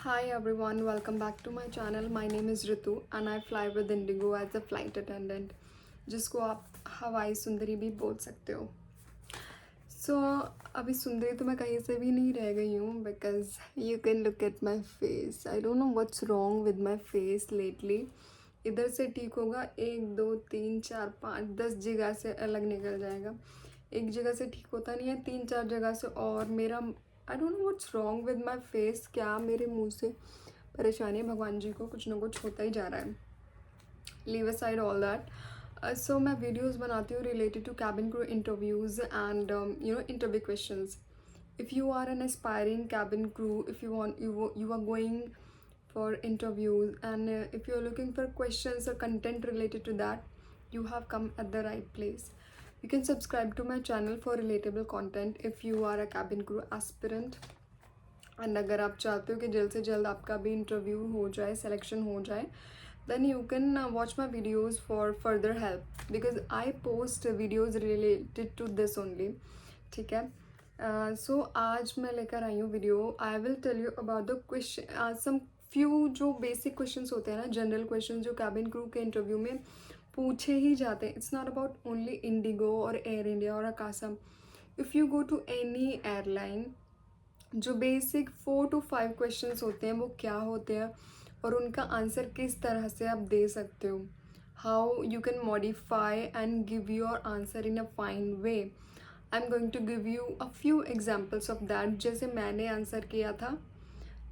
Hi everyone, welcome back to my channel. My name is Ritu and I fly with Indigo as a flight attendant, जिसको आप हवाई सुंदरी भी बोल सकते हो. So अभी सुंदरी तो मैं कहीं से भी नहीं रह गई हूँ because you can look at my face. I don't know what's wrong with my face lately. इधर से ठीक होगा, 1 2 3 4 5 10 जगह से अलग निकल जाएगा. एक जगह से ठीक होता नहीं है, 3 4 जगह से. और मेरा I don't know what's wrong with my face. क्या मेरे मुंह से परेशानी है, भगवान जी को कुछ ना कुछ होता ही जा रहा है. Leave aside all that. So मैं वीडियोस बनाती हूँ related to cabin crew interviews and interview questions. if you are an aspiring cabin crew, if you are going for interviews, and if you are looking for questions or content related to that, you have come at the right place. You can subscribe to my channel for relatable content if you are a cabin crew aspirant. And अगर आप चाहते हो कि जल्द से जल्द आपका भी इंटरव्यू हो जाए, सिलेक्शन हो जाए, then you can watch my videos for further help because I post videos related to this only. ठीक है. सो आज मैं लेकर आई हूँ video. I will tell you about the question, some few जो बेसिक क्वेश्चंस होते हैं ना, जनरल क्वेश्चन जो कैबिन क्रू के इंटरव्यू में पूछे ही जाते हैं. It's not about only IndiGo और एयर इंडिया और अकासम. If you go to any airline, जो बेसिक 4 to 5 क्वेश्चंस होते हैं वो क्या होते हैं और उनका आंसर किस तरह से आप दे सकते हो. How you can modify and give your answer in a fine way. I am going to give you a few examples of that. जैसे मैंने आंसर किया था,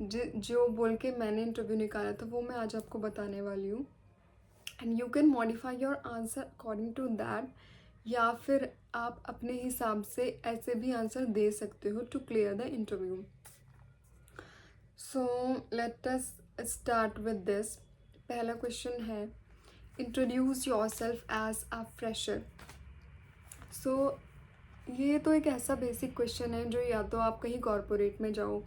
जो बोल के मैंने इंटरव्यू निकाला था, वो मैं आज आपको बताने वाली हूँ. And you can modify your answer according to that, या फिर आप अपने हिसाब से ऐसे भी आंसर दे सकते हो to clear the interview. So let us start with this. पहला क्वेश्चन है, introduce yourself as a fresher. So ये तो एक ऐसा बेसिक क्वेश्चन है जो या तो आप कहीं कॉरपोरेट में जाओ,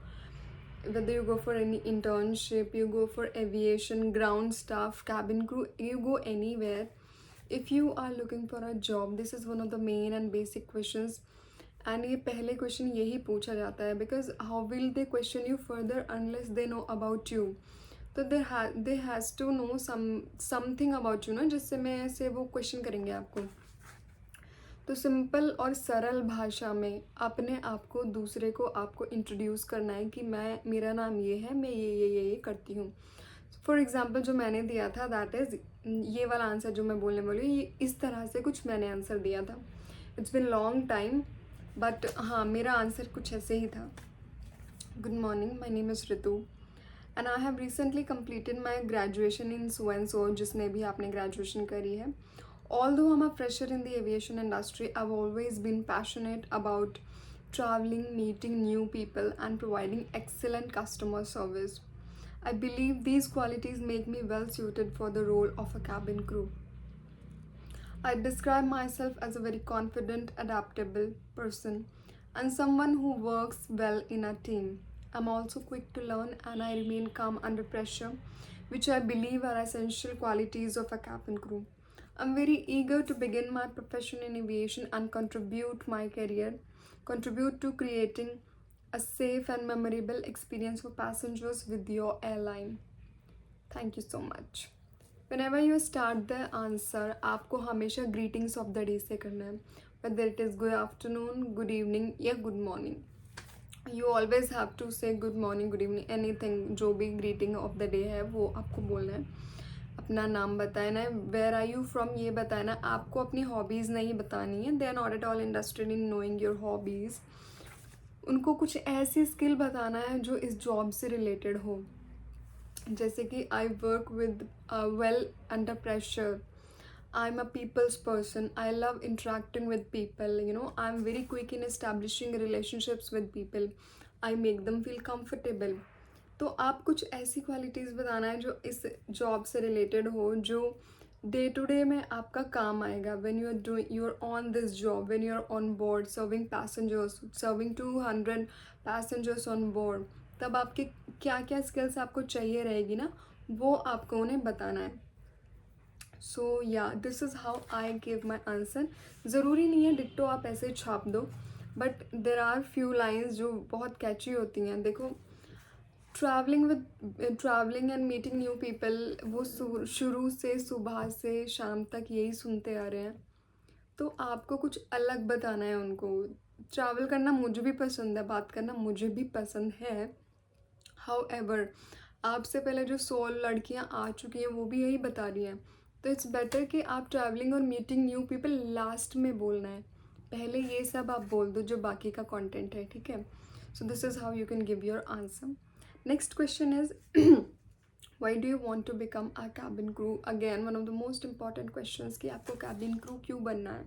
whether you go for any internship, you go for aviation, ground staff, cabin crew, you go anywhere. If you are looking for a job, this is one of the main and basic questions. And ये पहले question यही पूछा जाता है because how will they question you further unless they know about you. तो they has to know something about you ना, जिससे मैं से वो क्वेश्चन करेंगे आपको. तो सिंपल और सरल भाषा में अपने आप को, दूसरे को आपको इंट्रोड्यूस करना है कि मेरा नाम ये है, मैं ये करती हूँ. फॉर एग्जांपल जो मैंने दिया था, दैट इज़ ये वाला आंसर जो मैं बोलने वाली हूँ, ये इस तरह से कुछ मैंने आंसर दिया था. It's been long time, but हाँ, मेरा आंसर कुछ ऐसे ही था. Good morning, my name is Ritu and I have recently completed my graduation in so and so, जिसमें भी आपने ग्रेजुएशन करी है. Although I'm a fresher in the aviation industry, I've always been passionate about traveling, meeting new people, and providing excellent customer service. I believe these qualities make me well suited for the role of a cabin crew. I describe myself as a very confident, adaptable person and someone who works well in a team. I'm also quick to learn and I remain calm under pressure, which I believe are essential qualities of a cabin crew. I'm very eager to begin my profession in aviation and contribute to creating a safe and memorable experience for passengers with your airline. Thank you so much. Whenever you start the answer, आपको हमेशा greetings of the day से करना है, whether it is good afternoon, good evening या good morning. You always have to say good morning, good evening, anything. जो भी greeting of the day है वो आपको बोलना है. अपना नाम बताना है, वेयर आर यू फ्रॉम ये बताना है. आपको अपनी हॉबीज़ नहीं बतानी है. They are not at all interested in knowing your hobbies. उनको कुछ ऐसी स्किल बताना है जो इस जॉब से रिलेटेड हो. जैसे कि I work with well under pressure, I am a people's person, I love interacting with people, I am very quick in establishing relationships with people, I make them feel comfortable. तो आप कुछ ऐसी qualities बताना है जो इस job से related हो, जो डे टू डे में आपका काम आएगा. When you are on this job, when you are on board serving passengers, serving 200 passengers on board, तब आपके क्या क्या स्किल्स आपको चाहिए रहेगी ना, वो आपको उन्हें बताना है. सो या this is how I give my answer. ज़रूरी नहीं है डिट्टो आप ऐसे छाप दो, but there are few lines जो बहुत कैची होती हैं. देखो, travelling and meeting new people, वो शुरू से सुबह से शाम तक यही सुनते आ रहे हैं, तो आपको कुछ अलग बताना है उनको। ट्रैवल करना मुझे भी पसंद है, बात करना मुझे भी पसंद है। हाउएवर आपसे पहले जो 100 लड़कियां आ चुकी हैं वो भी यही बता रही हैं, तो इट्स बेटर कि आप ट्रैवलिंग और मीटिंग न्यू पीपल लास्ट में बोलना है, पहले ये सब आप बोल दो जो बाकी का कंटेंट है, ठीक है। So this is how you can give your answer. Next question is why do you want to become a cabin crew? Again, one of the most important questions कि आपको cabin crew क्यों बनना है।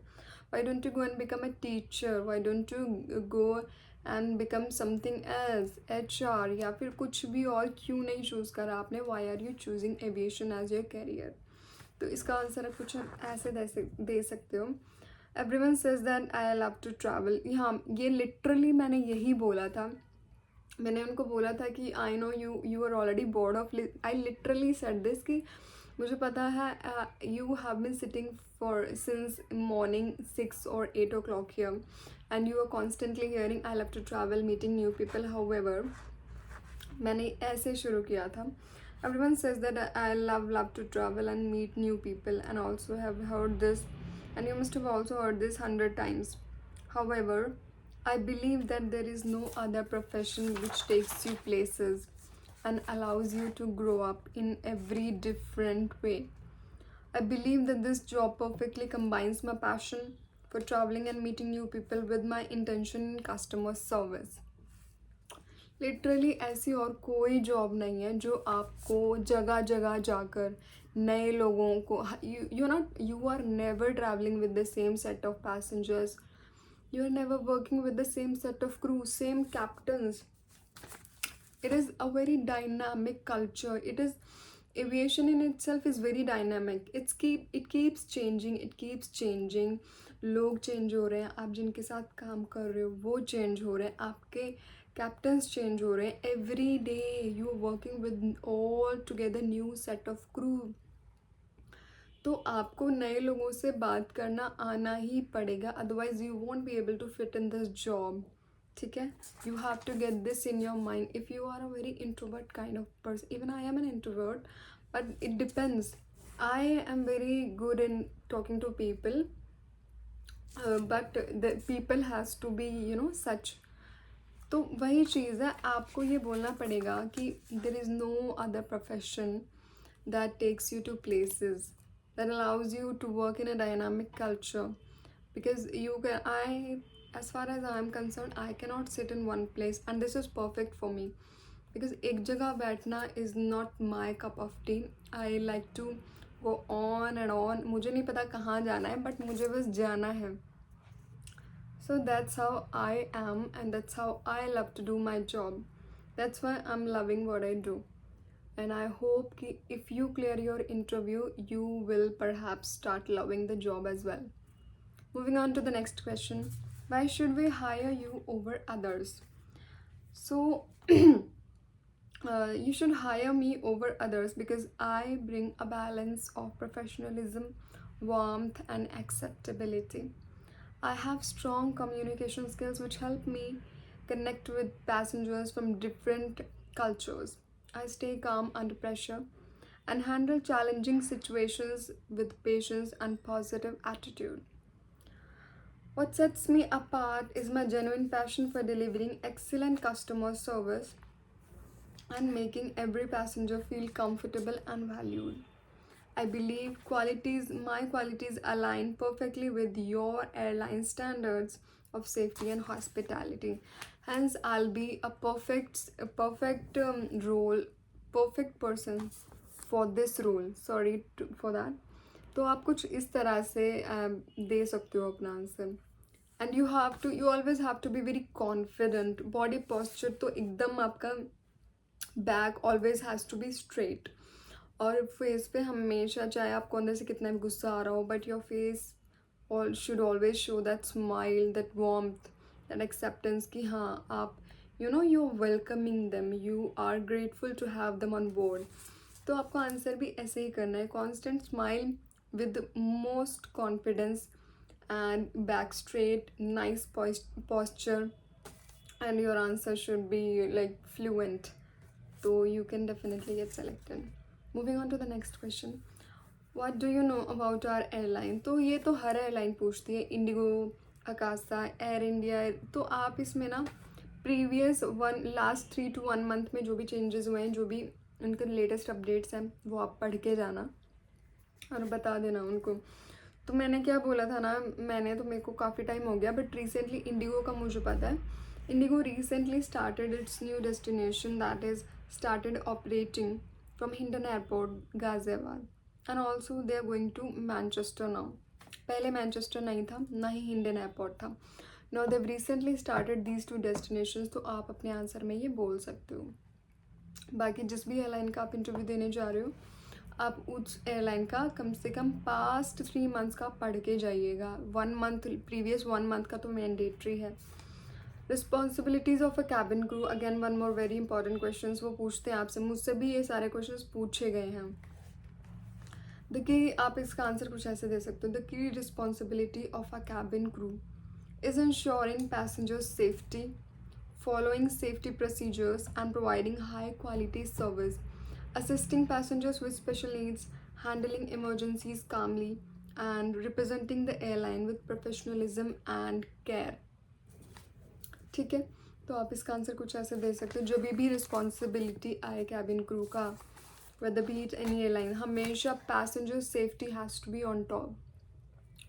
Why don't you go and become a teacher? Why don't you go and become something else, HR या फिर कुछ भी और क्यों नहीं चूज़ करा आपने? Why are you choosing aviation as your career? तो इसका आंसर आप कुछ ऐसे दे सकते हो। Everyone says that I love to travel। हाँ, ये लिटरली मैंने यही बोला था। मैंने उनको बोला था कि I know you are already bored of, I literally said this कि मुझे पता है you have been sitting for since morning 6 और 8 o'clock here and you are constantly hearing I love to travel meeting new people. However मैंने ऐसे शुरू किया था। Everyone says that I love to travel and meet new people and also have heard this and you must have also heard this 100 times। However, I believe that there is no other profession which takes you places and allows you to grow up in every different way. I believe that this job perfectly combines my passion for traveling and meeting new people with my intention in customer service. Literally ऐसी और कोई job नहीं है जो आपको जगह जगह जाकर नए लोगों को, you are never travelling with the same set of passengers, you are never working with the same set of crew, same captains. It is a very dynamic culture. It is, aviation in itself is very dynamic. It keeps changing. लोग change हो रहे हैं, आप जिनके साथ काम कर रहे हो वो चेंज हो रहे हैं, आपके कैप्टन्स चेंज हो रहे हैं। Every day you are working with all together new set of crew. तो आपको नए लोगों से बात करना आना ही पड़ेगा, otherwise you won't be able to fit in this job, ठीक है। You have to get this in your mind. If you are a very introvert kind of person, even I am an introvert, but it depends. I am very good in talking to people, but the people has to be such. तो वही चीज़ है, आपको ये बोलना पड़ेगा कि there is no other profession that takes you to places, that allows you to work in a dynamic culture, because as far as I am concerned, I cannot sit in one place, and this is perfect for me because एक जगह बैठना is not my cup of tea. I like to go on and on. मुझे नहीं पता कहाँ जाना है, but मुझे बस जाना है। So that's how I am, and that's how I love to do my job. That's why I'm loving what I do. And I hope कि if you clear your interview, you will perhaps start loving the job as well. Moving on to the next question. Why should we hire you over others? So, you should hire me over others because I bring a balance of professionalism, warmth, and acceptability. I have strong communication skills which help me connect with passengers from different cultures. I stay calm under pressure and handle challenging situations with patience and positive attitude. What sets me apart is my genuine passion for delivering excellent customer service and making every passenger feel comfortable and valued. I believe my qualities align perfectly with your airline standards of safety and hospitality. Hence, I'll be a perfect role, perfect person for this role. Sorry for that. तो आप कुछ इस तरह से दे सकते हो अपना answer. And you always have to be very confident. Body posture तो एकदम आपका back always has to be straight. और फेस पे हमेशा, चाहे आपको अंदर से कितना भी गुस्सा आ रहा हो, but your face should always show that smile, that warmth, that acceptance कि हाँ आप you are welcoming them, you are grateful to have them on board. तो आपको आंसर भी ऐसे ही करना है, constant smile with most confidence and back straight, nice posture, and your answer should be like fluent. तो you can definitely get selected. Moving on to the next question. What do you know about our airline? तो ये तो हर airline पूछती है, Indigo, Akasa, air India. तो आप इसमें ना प्रीवियस लास्ट 3 to 1 मंथ में जो भी चेंजेस हुए हैं, जो भी उनके लेटेस्ट अपडेट्स हैं, वो आप पढ़ के जाना और बता देना उनको. तो मैंने क्या बोला था ना, मैंने तो, मेरे को काफ़ी टाइम हो गया, बट रिसेंटली इंडिगो का मुझे पता है. IndiGo recently started its new destination, that is started operating from Hindon airport Ghaziabad, and also they are going to Manchester now. पहले मैनचेस्टर नहीं था, ना ही हिंडन एयरपोर्ट था. Now they recently started these 2 destinations. तो आप अपने आंसर में ये बोल सकते हो. बाकी जिस भी एयरलाइन का आप इंटरव्यू देने जा रहे हो, आप उस एयरलाइन का कम से कम पास्ट 3 मंथ्स का पढ़ के जाइएगा. 1 मंथ, प्रीवियस 1 मंथ का तो मैंडेटरी है. Responsibilities of a cabin crew, again one more very important question वो पूछते हैं आपसे. मुझसे भी ये सारे क्वेश्चन पूछे गए हैं. देखिए, आप इसका आंसर कुछ ऐसे दे सकते हो. The key responsibility of a cabin crew is ensuring passengers safety, following safety procedures and providing high quality service, assisting passengers with special needs, handling emergencies calmly, and representing the airline with professionalism and care. ठीक है, तो आप इसका answer कुछ ऐसे दे सकते हो. जो भी रिस्पॉन्सिबिलिटी आए कैबिन क्रू का, whether be it any airline, हमेशा passenger safety has to be on top.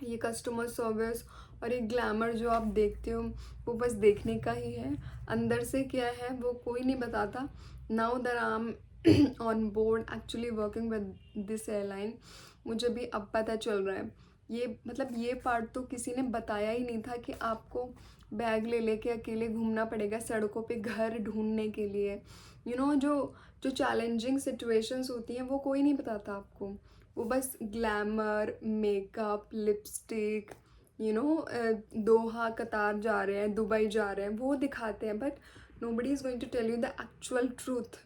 ये कस्टमर सर्विस और ये ग्लैमर जो आप देखते हो, वो बस देखने का ही है. अंदर से क्या है वो कोई नहीं बताता. Now that I am on board actually working with this airline, मुझे भी अब पता चल रहा है. ये मतलब ये पार्ट तो किसी ने बताया ही नहीं था कि आपको बैग ले लेके अकेले घूमना पड़ेगा सड़कों पे घर ढूंढने के लिए. जो चैलेंजिंग सिचुएशंस होती हैं वो कोई नहीं बताता आपको. वो बस ग्लैमर, मेकअप, लिपस्टिक, दोहा, कतार जा रहे हैं, दुबई जा रहे हैं, वो दिखाते हैं. But nobody is going to tell you the actual truth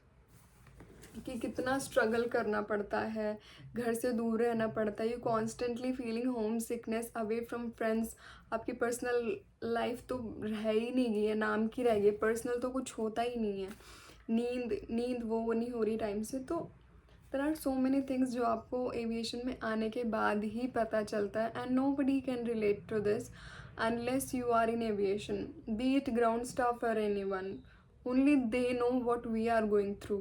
कि कितना स्ट्रगल करना पड़ता है, घर से दूर रहना पड़ता है. You constantly feeling home sickness, away from friends. आपकी पर्सनल लाइफ तो रह ही नहीं गई है, नाम की रह गई. पर्सनल तो कुछ होता ही नहीं है. नींद वो नहीं हो रही टाइम से. तो there are so many things जो आपको एविएशन में आने के बाद ही पता चलता है. And nobody can relate to this unless you are in aviation, be it ground staff और anyone. Only they know what we are going through.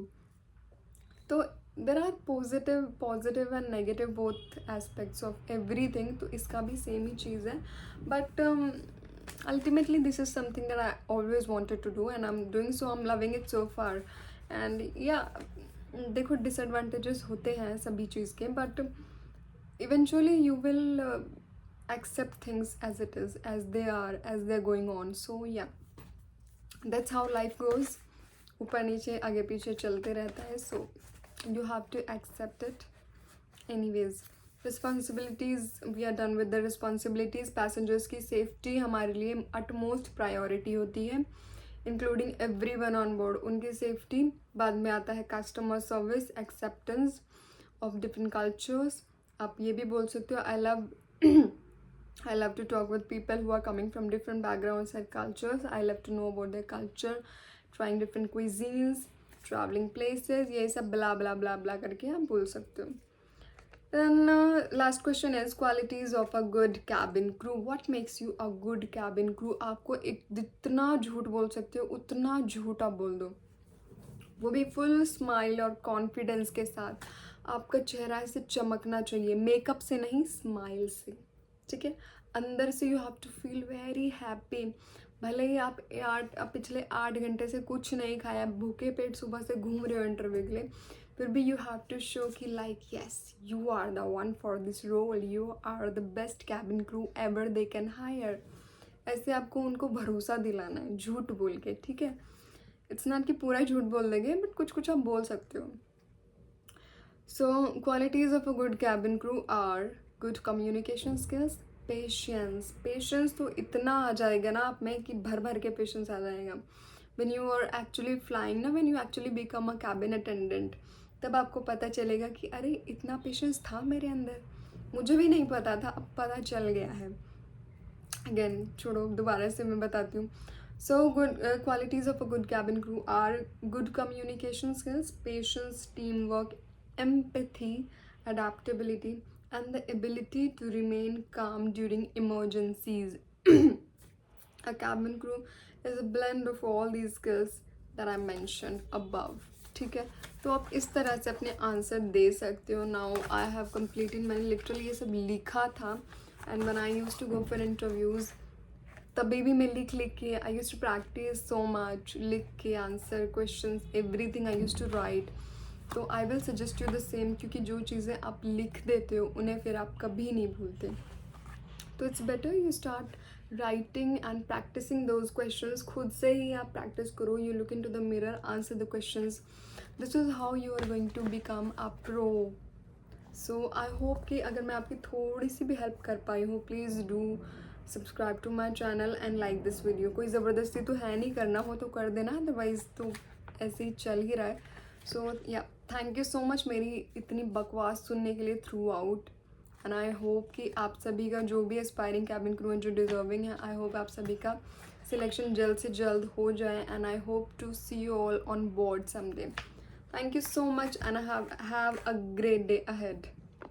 तो there are positive and negative both aspects of everything. तो इसका भी same ही चीज़ है. But ultimately this is something that I always wanted to do and I'm doing, so I'm loving it so far. And yeah, देखो disadvantages होते हैं सभी चीज़ के, but eventually you will accept things as it is, as they are going on. So yeah, that's how life goes. ऊपर नीचे आगे पीछे चलते रहता है. So you have to accept it. Anyways, responsibilities, we are done with the responsibilities. Passengers की safety हमारे लिए अटमोस्ट प्रायोरिटी होती है, including everyone on board. उनकी सेफ्टी. बाद में आता है customer service, acceptance of different cultures. आप ये भी बोल सकते हो, I love to talk with people who are coming from different backgrounds and cultures. I love to know about their culture, trying different cuisines, travelling places. ये सब ब्ला ब्ला ब्ला ब्ला करके आप बोल सकते हो. Then last question is qualities of a good cabin crew. What makes you a good cabin crew? आपको जितना झूठ बोल सकते हो उतना झूठ आप बोल दो, वो भी फुल स्माइल और कॉन्फिडेंस के साथ. आपका चेहरा ऐसे चमकना चाहिए, मेकअप से नहीं, स्माइल से. ठीक है, अंदर से you have to feel very happy. भले ही आप पिछले 8 घंटे से कुछ नहीं खाया, भूखे पेट सुबह से घूम रहे हो इंटरव्यू के लिए, फिर भी यू हैव टू शो कि like yes you are the one for this role, you are the best cabin crew ever they can hire. ऐसे आपको उनको भरोसा दिलाना है झूठ बोल के. ठीक है, इट्स नॉट कि पूरा झूठ बोल देंगे, बट कुछ कुछ आप बोल सकते हो. So qualities of a good cabin crew are good communication skills, patience तो इतना आ जाएगा ना आप में कि भर भर के पेशेंस आ जाएगा. when you are actually flying ना, when you actually become a cabin attendant, तब आपको पता चलेगा कि अरे इतना पेशेंस था मेरे अंदर, मुझे भी नहीं पता था, अब पता चल गया है. अगेन छोड़ो, दोबारा से मैं बताती हूँ. So, good qualities of a good cabin crew are good communication skills, patience, teamwork, empathy, adaptability, and the ability to remain calm during emergencies. A cabin crew is a blend of all these skills that I mentioned above. ठीक है, तो आप इस तरह से अपने answer दे सकते हो. नाउ आई हैव कम्प्लीटेड, मैंने लिटरली ये सब लिखा था. And when I used to go for interviews, तभी भी मैं लिख के I use to practice so much, लिख के answer question everything I use to write. तो I will suggest you the same, क्योंकि जो चीज़ें आप लिख देते हो उन्हें फिर आप कभी नहीं भूलते. तो it's better you start writing and practising those questions. खुद से ही आप प्रैक्टिस करो. You look into the mirror, answer the questions. This is how you are going to become a pro. So I hope कि अगर मैं आपकी थोड़ी सी भी हेल्प कर पाई हूँ, please do subscribe to my channel and like this video. कोई ज़बरदस्ती तो है नहीं, करना हो तो कर देना, अदरवाइज़ तो ऐसे ही चल ही रहा है. सो या, थैंक यू सो मच मेरी इतनी बकवास सुनने के लिए through out. And I hope कि आप सभी का, जो भी एस्पायरिंग कैबिन क्रू है, जो डिजर्विंग है, आई होप आप सभी का सिलेक्शन जल्द से जल्द हो जाए. And I hope to see you all on board someday. Thank you so much and have a great day ahead.